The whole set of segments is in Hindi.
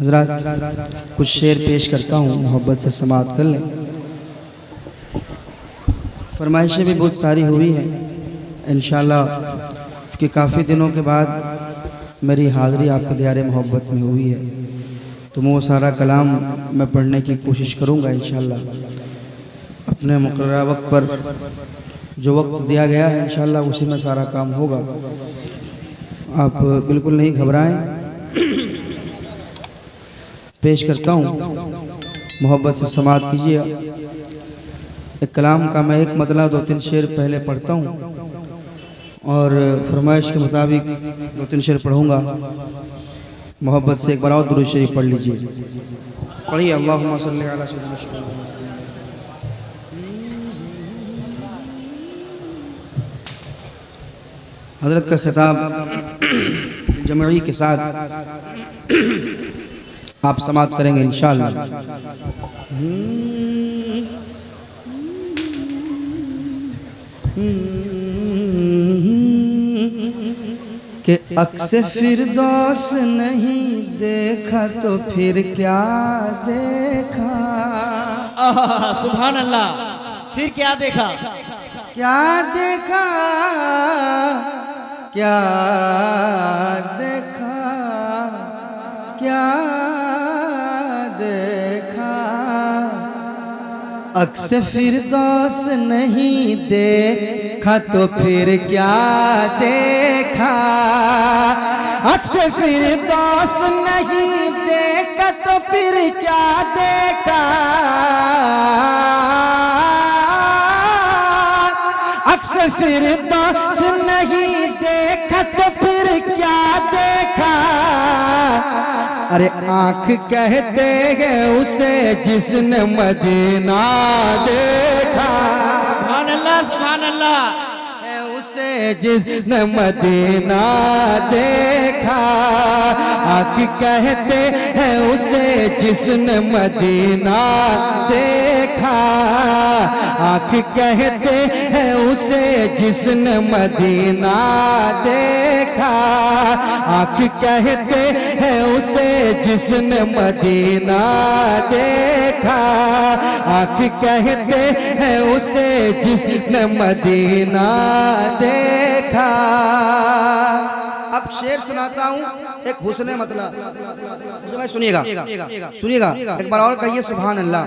हज़रात कुछ शेर पेश करता हूँ, मोहब्बत से समाअत कर लें। फरमाइशें भी बहुत सारी हुई हैं इंशाअल्लाह, क्योंकि काफ़ी दिनों के बाद मेरी हाज़िरी आपके दियारे मोहब्बत में हुई है, तो मैं वो सारा कलाम मैं पढ़ने की कोशिश करूँगा इंशाअल्लाह। अपने मुकर्रर वक्त पर जो वक्त दिया गया है इंशाअल्लाह उसी में सारा काम होगा। आप बिल्कुल नहीं घबराएं। पेश करता हूँ, मोहब्बत से समाअत कीजिए। एक कलाम का मैं एक मतला 2-3 शेर पहले पढ़ता हूँ और फरमाइश के मुताबिक 2-3 शेर पढ़ूँगा। मोहब्बत से एक बार और दुरूद शरीफ पढ़ लीजिए। पढ़िए अल्लाहुम्मा सल्ली अला सय्यिदिना। हज़रत का खिताब जमई के साथ आप समाअत करेंगे इंशाअल्लाह। कि अक्स फिरदौस नहीं देखा तो फिर क्या देखा। सुभान अल्लाह। फिर क्या देखा? क्या देखा, क्या देखा, क्या देखा। अक्स फिरदौस नहीं देखा तो फिर क्या देखा। अक्स फिरदौस नहीं देखा तो फिर क्या देखा। अक्स फिरदौस नहीं देखा तो फिर क्या देखा। अरे आँख कहते हैं उसे जिसने मदीना देखा। सुभान अल्लाह, सुभान अल्लाह। उसे जिसने मदीना देखा। आँख कहते हैं उसे जिसने मदीना देखा। आँख कहते हैं उसे जिसने मदीना देखा। आँख कहते हैं उसे जिसने मदीना देखा। आँख कहते हैं उसे जिसने मदीना देखा। अब शेर सुनाता हूँ एक हुस्ने मतलब, सुनिएगा सुनिएगा एक बार और कहिए सुभान अल्लाह।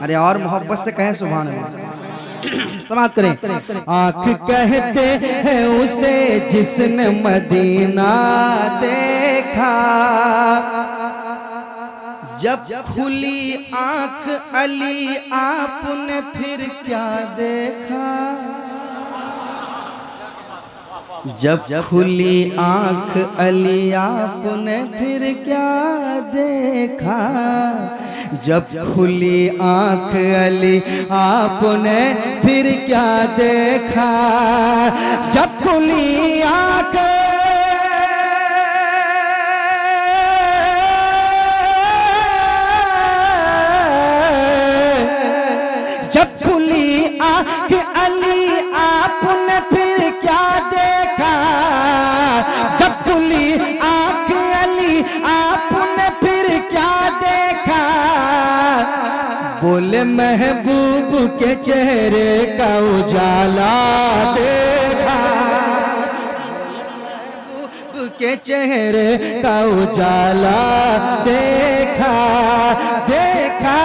अरे और मोहब्बत से कहें सुभान अल्लाह। समाअत करें। आँख कहते हैं उसे जिसने मदीना देखा। जब खुली आँख अली आपने फिर क्या देखा। जब खुली आँख अली आपने फिर क्या देखा। जब खुली आँख अली आपने फिर क्या देखा। जब खुली आँख जब खुली आँख अली आपने फिर क्या देखा। जब खुली आँख अली आपने फिर क्या देखा। बोले महबूब के चेहरे का उजाला देखा। महबूब के चेहरे का उजाला देखा। देखा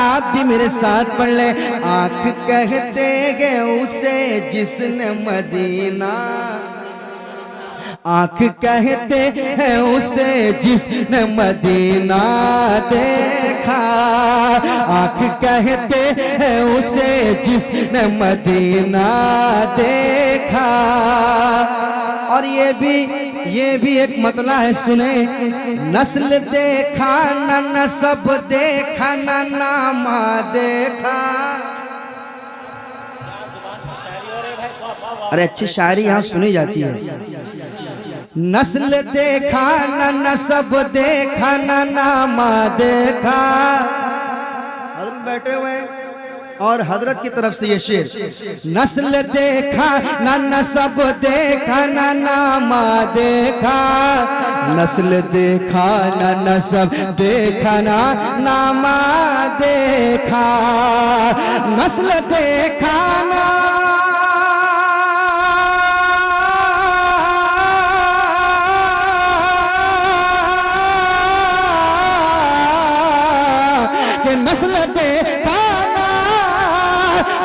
आप भी मेरे साथ पढ़ ले। आँख कहते हैं उसे जिसने मदीना। आँख कहते हैं उसे जिसने मदीना देखा। आँख कहते हैं उसे जिसने मदीना देखा। और ये भी एक मतला है, सुने। नस्ल देखा न नसब देखा न नामा देखा। अरे अच्छी शायरी यहाँ सुनी जाती है। नस्ल देखा न नसब देखा न नामा देखा। बैठे हुए और हजरत की तरफ से ये शेर। नस्ल देखा ना नसब देखा ना नामा देखा, नस्ल देखा ना नसब देखा ना नामा देखा, नस्ल देखा ना नस्ल देखा ना,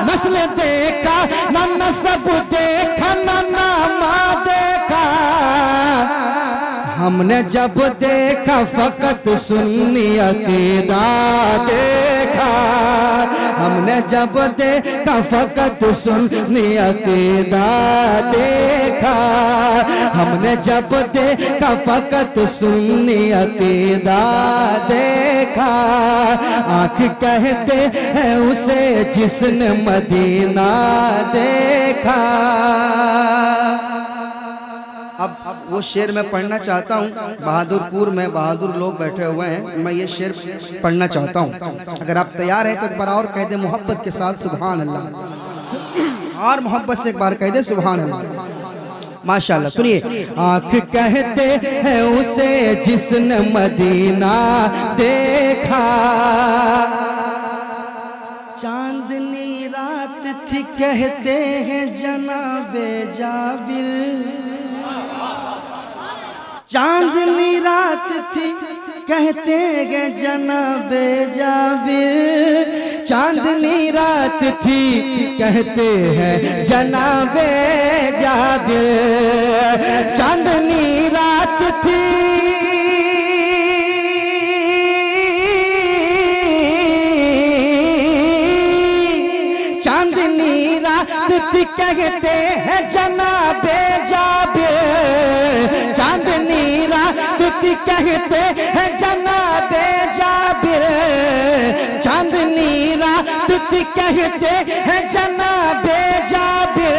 नस्ल देखा ना नसब देखा ना नामा देखा, हमने जब देखा फकत सुन्नी अकीदा देखा, हमने जब देखा फकत सुन्नी अकीदा देखा, हमने जब देखा फकत सुन्नी अकीदा देखा, आँख कहते हैं उसे जिसने मदीना देखा। अब वो शेर मैं पढ़ना चाहता हूँ। बहादुरपुर में बहादुर लोग बैठे हुए हैं, मैं ये शेर पढ़ना चाहता हूँ। अगर आप तैयार हैं तो एक बार और कह दे मोहब्बत के साथ सुभान अल्लाह, और मोहब्बत से एक बार कह दे सुभान अल्लाह। माशाल्लाह, सुनिए। आँख कहते हैं उसे जिसने मदीना देखा, चांदनी रात थी कहते हैं जनाबे जाबिर, चांदनी रात थी कहते हैं जनाबे जाबिर, चांदनी रात थी कहते हैं जनाबे जाबिर, चांदनी रात थी चांदनी रात थी कहते हैं जनाबे जाबिर, चांदनी रात थी कहते हैं जनाबे जाबिर, चांदनी रात थी कहते हैं जनाबे जाबिर,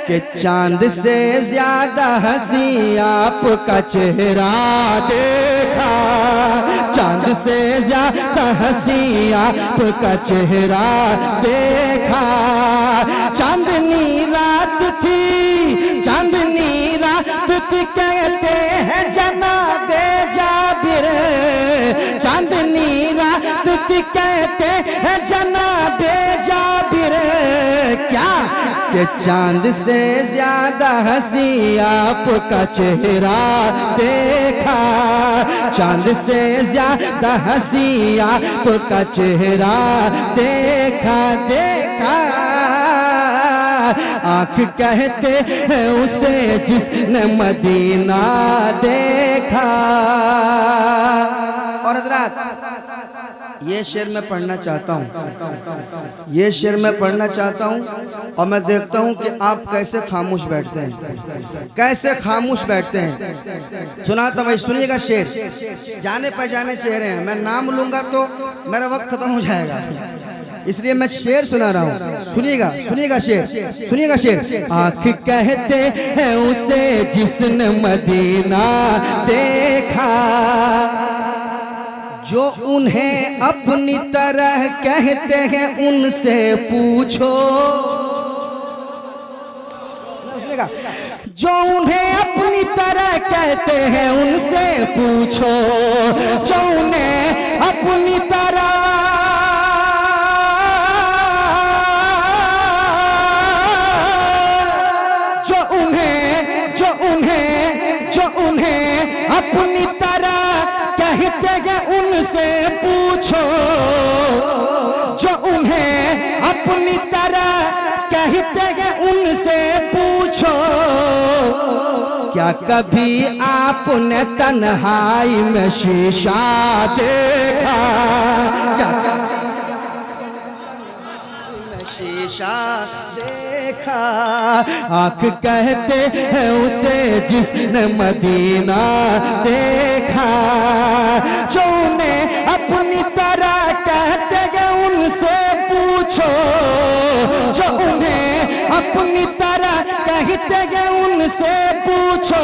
कि चांद से ज्यादा हंसी आपका चेहरा देखा, चांद से ज्यादा हंसी आपका चेहरा देखा, चांदनी रात थी, चांदनी रात थी कहते हैं जनाबे जाबिर, चांदनी रात थी कहते हैं जनाबे जाबिर, क्या कि चांद से ज्यादा हंसी आपका चेहरा देखा, चांद से ज्यादा हंसी आपका चेहरा देखा देखा, आँख कहते हैं उसे जिसने मदीना देखा। और हज़रात, ये शेर मैं पढ़ना चाहता हूँ, ये शेर मैं पढ़ना चाहता हूँ, और मैं देखता हूँ कि आप कैसे खामोश बैठते हैं, कैसे खामोश बैठते हैं। सुनाता मैं, सुनिएगा शेर। जाने पहचाने चेहरे हैं, मैं नाम लूंगा तो मेरा वक्त खत्म हो जाएगा, इसलिए मैं शेर सुना रहा हूँ। सुनिएगा, सुनिएगा शेर, सुनिएगा शेर। आँख कहते हैं उसे जिसने मदीना देखा, जो उन्हें अपनी तरह कहते हैं उनसे पूछो, जो उन्हें अपनी तरह कहते हैं उनसे पूछो, जो उन्हें अपनी तरह अपनी तरह कहते हैं उनसे पूछो, जो उन्हें अपनी तरह कहते हैं उनसे पूछो, क्या कभी आपने तन्हाई में शीशा देखा, क्या शीशा देखा, आँख कहते हैं उसे जिसने मदीना देखा, जो उन्हें अपनी तरह कहते हैं उनसे पूछो, जो उन्हें अपनी तरह कहते हैं उनसे पूछो,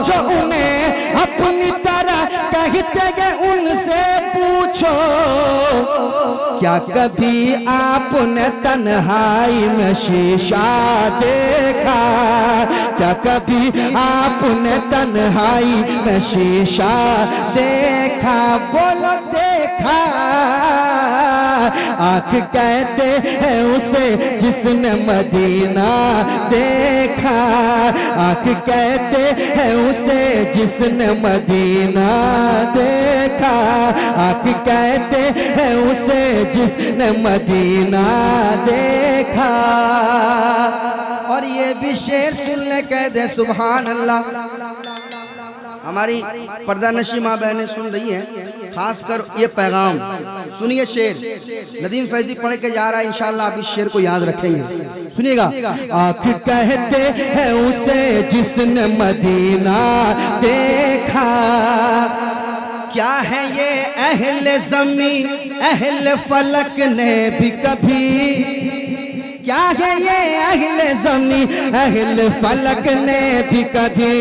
जो उन्हें अपनी तरह कहते हैं उनसे पूछो, क्या कभी आपने तन्हाई में शीशा देखा, क्या कभी आपने तन्हाई में शीशा देखा, बोलो देखा। आँख कहते हैं उसे जिसने मदीना देखा, आँख कहते हैं उसे जिसने मदीना देखा, आँख कहते हैं उसे जिसने मदीना देखा। और ये भी शेर सुन ले कह दे सुभान अल्लाह। हमारी पर्दानशी माँ बहनें सुन रही हैं, खासकर ये पैगाम सुनिए। शेर नदीम फैजी पढ़ के जा रहा है, इंशाअल्लाह आप इस शेर को याद रखेंगे। सुनिएगा। आँख कहते हैं उसे जिसने मदीना देखा, क्या है ये अहले ज़मी अहले फलक ने भी कभी, क्या है ये अहले ज़मी अहले फलक ने भी कभी,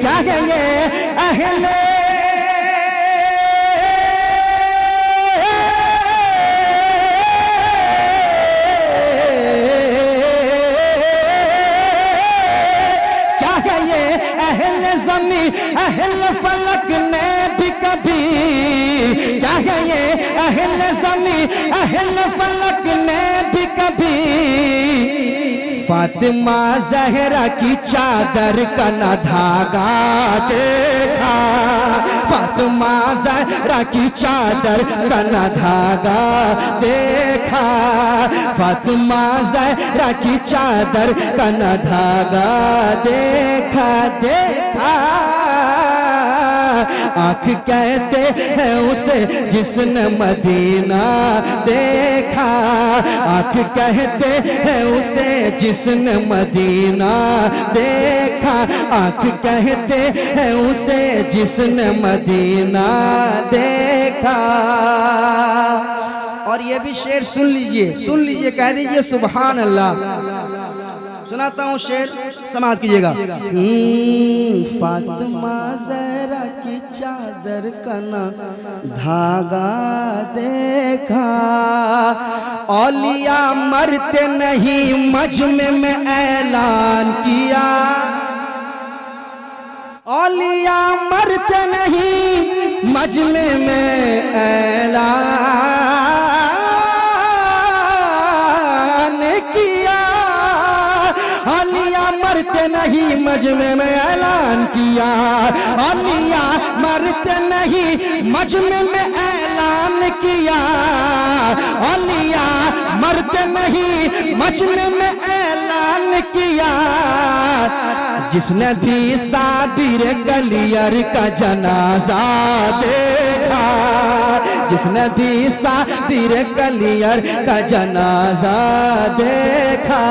क्या है ये अहले ज़मी अहले फलक ने भी कभी, क्या है ये अहले ज़मी अहले फलक ने भी कभी, फातिमा ज़हरा की चादर का न धागा देखा, फातिमा ज़हरा की चादर का न धागा देखा, फातिमा ज़हरा की चादर का न धागा देखा देखा। आँख कहते हैं उसे जिसने मदीना देखा, आँख कहते हैं उसे जिसने मदीना देखा, आँख कहते हैं उसे जिसने मदीना देखा। और ये भी शेर सुन लीजिए, कह दीजिए सुभान अल्लाह। सुनाता हूँ शेर, समाज कीजिएगा। फातिमा ज़हरा की चादर का ना धागा देखा, औलिया मरते नहीं मजमे में ऐलान किया, औलिया मरते नहीं मजमे में ऐलान किया, औलिया मरते नहीं मजमे में ऐलान किया, औलिया मरते नहीं मजमे में ऐलान किया, औलिया मरते नहीं मजमे में ऐलान किया। जिसने भी साबिर कलियर का जनाजा देखा, जिसने भी साबिर कलियर का जनाजा देखा,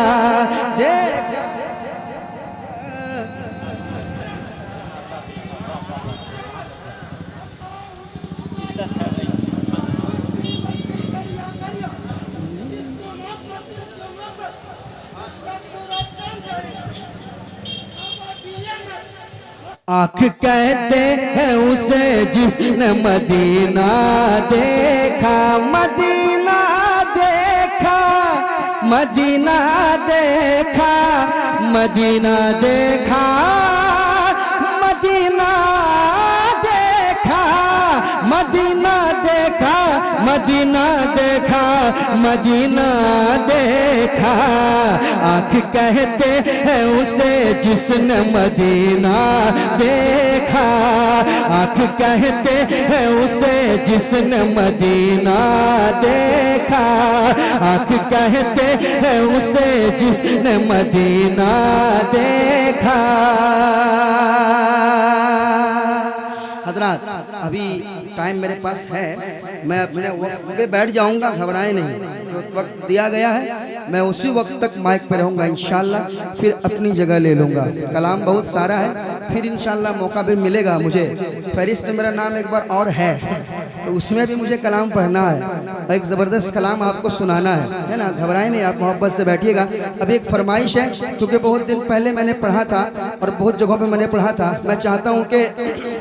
आँख कहते हैं उसे जिसने मदीना देखा, मदीना देखा, मदीना देखा, मदीना देखा, मदीना देखा, मदीना देखा, मदीना देखा, मदीना देखा। आँख कहते हैं उसे जिसने मदीना देखा, आँख कहते हैं उसे जिसने मदीना देखा, आँख कहते हैं उसे जिसने मदीना देखा। हज़रात अभी टाइम मेरे पास है, मैं अपने वक्त पे बैठ जाऊंगा, घबराए नहीं। जो वक्त दिया गया है मैं उसी वक्त तक माइक पे रहूंगा इंशाल्लाह, फिर अपनी जगह ले लूंगा। कलाम बहुत सारा है, फिर इंशाल्लाह मौका भी मिलेगा मुझे। फहरिस्त में मेरा नाम एक बार और है, तो उसमें भी मुझे कलाम पढ़ना है। एक ज़बरदस्त कलाम आपको सुनाना है ना, घबराए नहीं आप, मोहब्बत से बैठिएगा। अब एक फरमाइश है, क्योंकि बहुत दिन पहले मैंने पढ़ा था और बहुत जगहों पे मैंने पढ़ा था, मैं चाहता हूँ कि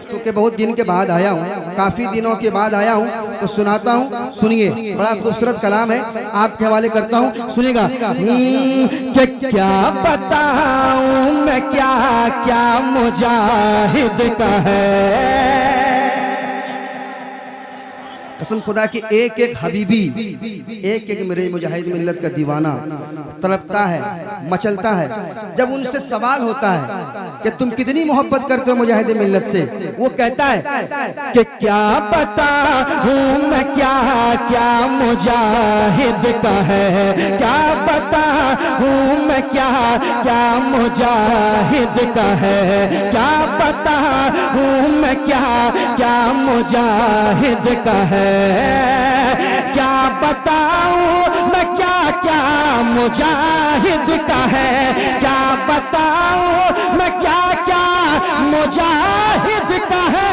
क्योंकि बहुत दिन के बाद आया हूँ, काफ़ी दिनों के बाद आया हूँ, तो सुनाता हूँ, सुनिए। बड़ा खूबसूरत कलाम है, आपके हवाले करता हूँ, सुनिएगा। कि क्या बताऊँ मैं, क्या क्या मुजाहिद का है, कसम खुदा की एक एक हबीबी, एक एक मेरे मुजाहिद मिल्लत का दीवाना तड़पता है, मचलता है। जब उनसे सवाल होता है कि तुम कितनी मोहब्बत करते हो मुजाहिद मिल्लत से, वो कहता है कि क्या पता हूँ मैं, क्या क्या मुजाहिद का है, क्या पता हूँ मैं, क्या क्या मुजाहिद का है, क्या पता हूँ मैं, क्या क्या मुजाहिद का है, क्या बताऊं मैं, क्या क्या मुजाहिद का है, क्या बताऊं मैं, क्या क्या मुजाहिद का है,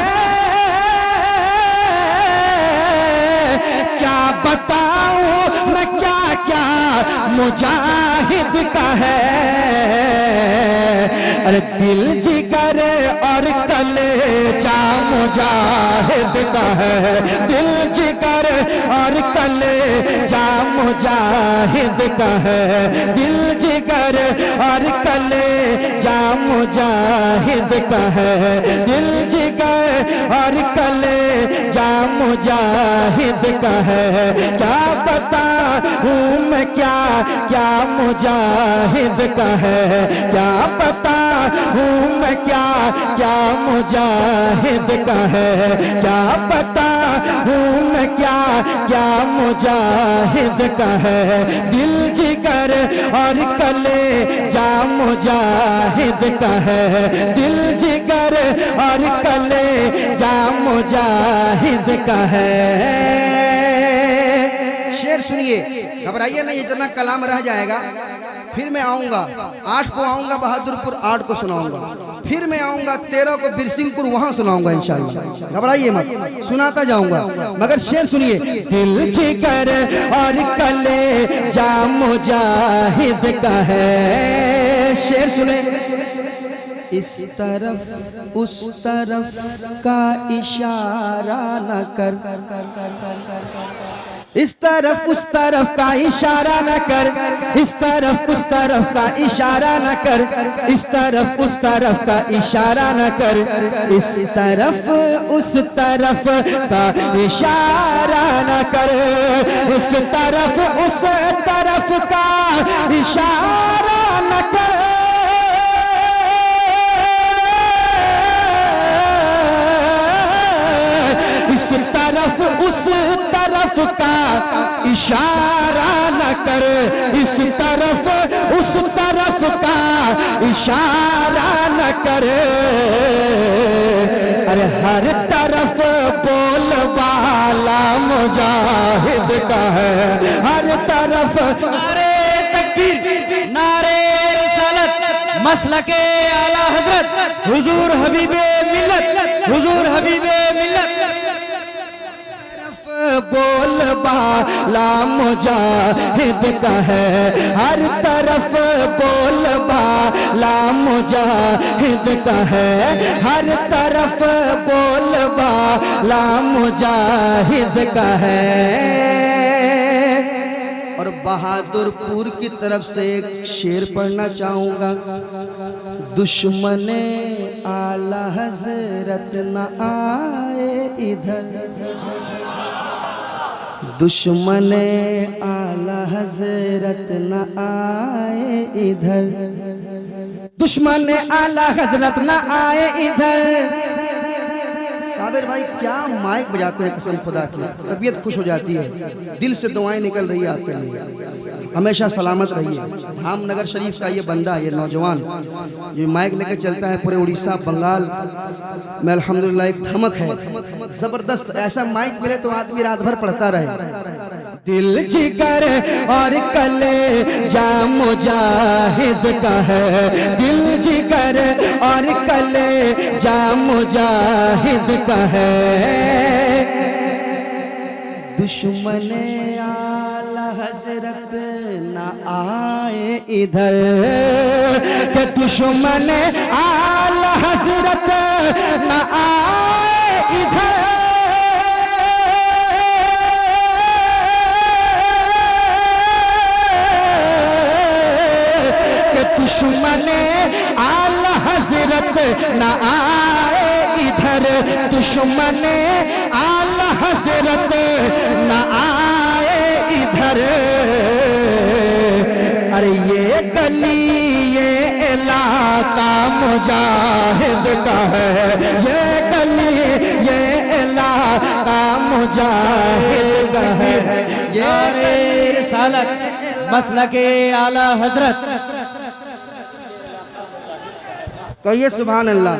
क्या बताऊं मैं, क्या क्या मुजाहिद का है। अरे दिल जिगर और कलेजा मुजाहिद का है, दिल जिगर और कलेजा मुजाहिद का है, दिल जिगर और कलेजा मुजाहिद का है, दिल जिगर और कलेजा मुजाहिद का है। क्या पता हूँ मैं, क्या क्या मुजाहिद का है, क्या पता हूँ मैं, क्या क्या मुजाहिद का है, क्या पता हूँ मैं, क्या क्या मुजाहिद का है, दिल जिगर और कलेजा मुजाहिद का है, दिल जिगर और कलेजा मुजाहिद का है। शेर सुनिए, घबराइए नहीं, इतना कलाम रह जाएगा, फिर मैं आऊंगा 8 को आऊंगा बहादुरपुर, 8 को सुनाऊंगा, फिर मैं आऊंगा 13 को बिरसिंहपुर, वहां सुनाऊंगा इंशाअल्लाह। घबराइए मत, सुनाता जाऊंगा, मगर शेर सुनिए। दिल जिगर और कलेजा मुजाहिद का है, शेर सुने। इस तरफ उस तरफ का इशारा न कर, इस तरफ उस तरफ का इशारा न कर, इस तरफ उस तरफ का इशारा न कर, इस तरफ उस तरफ का इशारा न कर, इस तरफ उस तरफ का इशारा न कर, इस तरफ उस तरफ का इशारा न कर, इस तरफ उस तरफ का इशारा न कर, इस तरफ उस तरफ का इशारा न कर। अरे हर तरफ बोलबाला मुजाहिद का है, हर तरफ। नारे तकबीर, नारे रिसालत, मसलके आला हजरत हुजूर हबीबे मिल्लत, हुजूर हबीबे मिल्लत। बोलबाला मुजाहिद का है, हर तरफ बोलबाला मुजाहिद का है, हर तरफ बोलबाला मुजाहिद का है। और बहादुरपुर की तरफ से एक शेर पढ़ना चाहूँगा। दुश्मने आला हजरत न आए इधर, दुश्मने आला हजरत न आए इधर, दुश्मने आला हजरत न आए इधर। साबिर भाई क्या माइक बजाते हैं, कसम खुदा की तबीयत खुश हो जाती है, दिल से दुआएं निकल रही है आपके लिए। हमेशा सलामत रहिए। धामनगर शरीफ का ये बंदा, ये नौजवान जो माइक लेकर चलता है पूरे उड़ीसा बंगाल में, अल्हम्दुलिल्लाह एक धमक है जबरदस्त। ऐसा माइक मिले तो आदमी रात भर पढ़ता रहे। दिल जिगर और कलेजा मुजाहिद का है, दिल जिगर और कलेजा मुजाहिद का है। दुश्मन आला हजरत न आए इधर, के दुश्मन आला हजरत न आए इधर, के दुश्मन आला हजरत न आए इधर, दुश्मन आला हजरत न आए इधर। अरे ये गली ये इलाका मुजाहिद का है, ये गली ये इलाका मुजाहिद का है, नारे रिसालत मसलके आला हजरत। कहिए सुभान अल्लाह।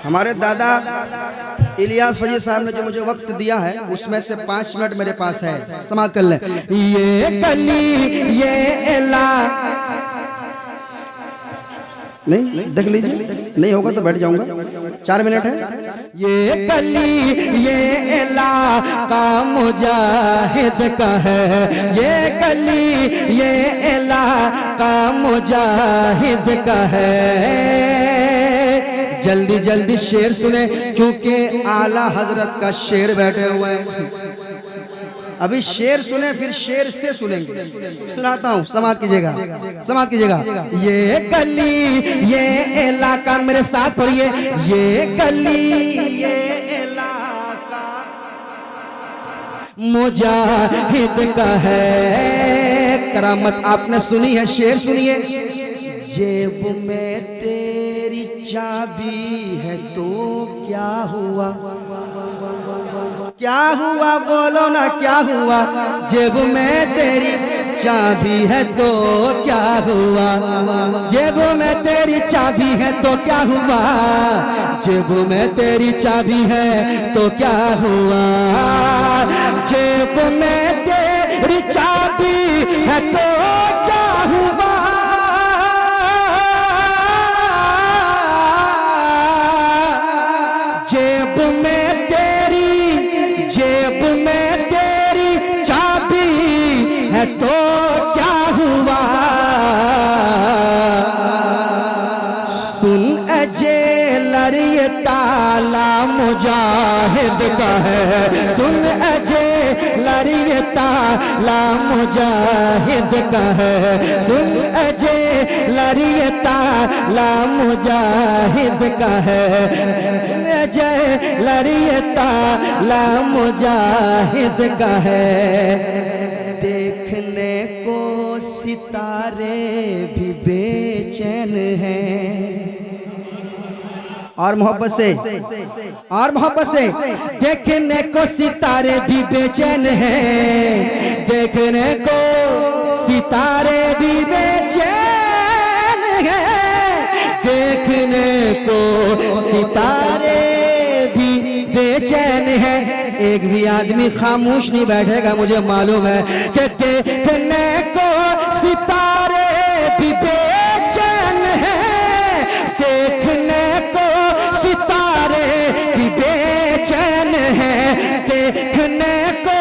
हमारे दादा इलियास फजीर साहब ने जो मुझे वक्त दिया है उसमें से 5 मिनट मेरे पास है, समाप्त कर लें। ये गली ये इला नहीं देख लीजिए, नहीं होगा तो बैठ जाऊंगा, 4 मिनट है। ये गली ये इलाका मुजाहिद का है, ये गली ये इलाका मुजाहिद का है। जल्दी जल्दी शेर सुने क्योंकि आला हजरत का शेर बैठे हुए हैं। अभी शेर सुने फिर शेर से सुनेंगे। सुनाता हूँ, समाप्त कीजिएगा, समाप्त कीजिएगा। ये गली ये इलाका, मेरे साथ पढ़िए, ये गली ये इलाका मुजाहिद का है। करामत आपने सुनी है, शेर सुनिए। जेब में तेरी चाबी है तो क्या हुआ, क्या हुआ बोलो ना क्या हुआ, जेब में तेरी चाबी है तो क्या हुआ, जेब में तेरी चाबी है तो क्या हुआ, जेब में तेरी चाबी है तो क्या हुआ, जेब में तेरी चाबी है तो क्या हुआ, जेब में तेरी, जेब में तेरी चाबी है तो क्या हुआ। सुन अजेलर ये ताला मुजाहिद का है, सुन अजेलर ये ताला मुजाहिद का है, सुन अजेलर ये ताला मुजाहिद का है, जय लरियता ला मुजाहिद का है। देखने को सितारे भी बेचैन हैं, और मोहब्बत से, और मोहब्बत से, देखने को सितारे भी बेचैन हैं, देखने को सितारे भी बेचैन हैं, देखने को सितारे भी बेचैन है। एक भी आदमी खामोश नहीं बैठेगा, मुझे मालूम है कि देखने को सितारे भी बेचैन है, देखने को सितारे भी बेचैन है, देखने को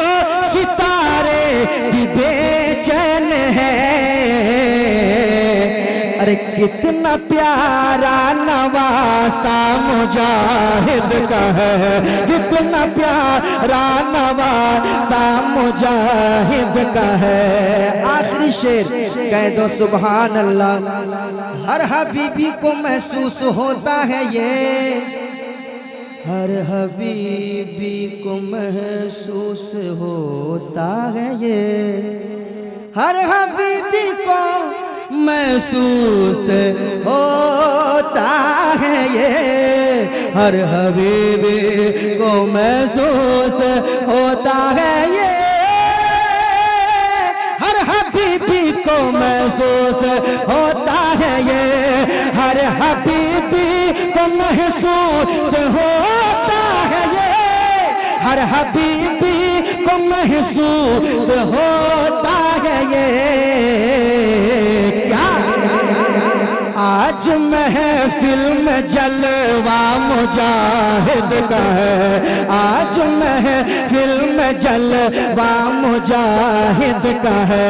सितारे भी बेचैन है। अरे कितना प्यारा नवासा मुजाहिद का है, कितना प्यारा नवासा मुजाहिद का है। आखिरी शेर कह दो सुभान अल्लाह। हर हबीबी को महसूस होता है ये, हर हबीबी को महसूस होता है ये, हर हबीबी को महसूस होता है ये, हर हबीबी को महसूस होता है ये, हर हबीबी को महसूस होता है ये, हर हबीबी को महसूस होता है ये, हर हबीबी को महसूस होता है ये। क्या आज आज महफिल में जलवा मुजाहिद का है, आज महफिल में जलवा मुजाहिद का है।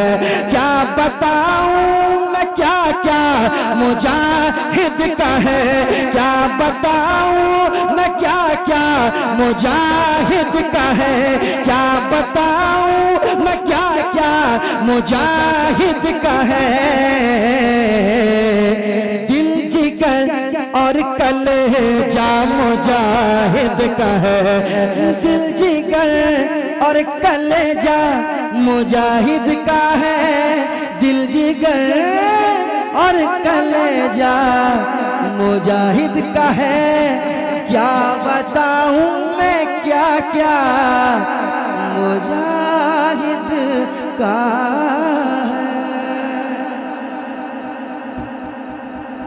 क्या बताऊं मैं क्या क्या मुजाहिद का है, क्या बताऊं मैं क्या क्या मुजाहिद का है, क्या बताऊं मैं क्या क्या मुजाहिद का है। दिल जिगर और कलेजा मुजाहिद का है, दिल जिगर और कलेजा मुजाहिद का है, दिल जिगर और कलेजा मुजाहिद का है। क्या बताऊं मैं क्या क्या मुजाहिद का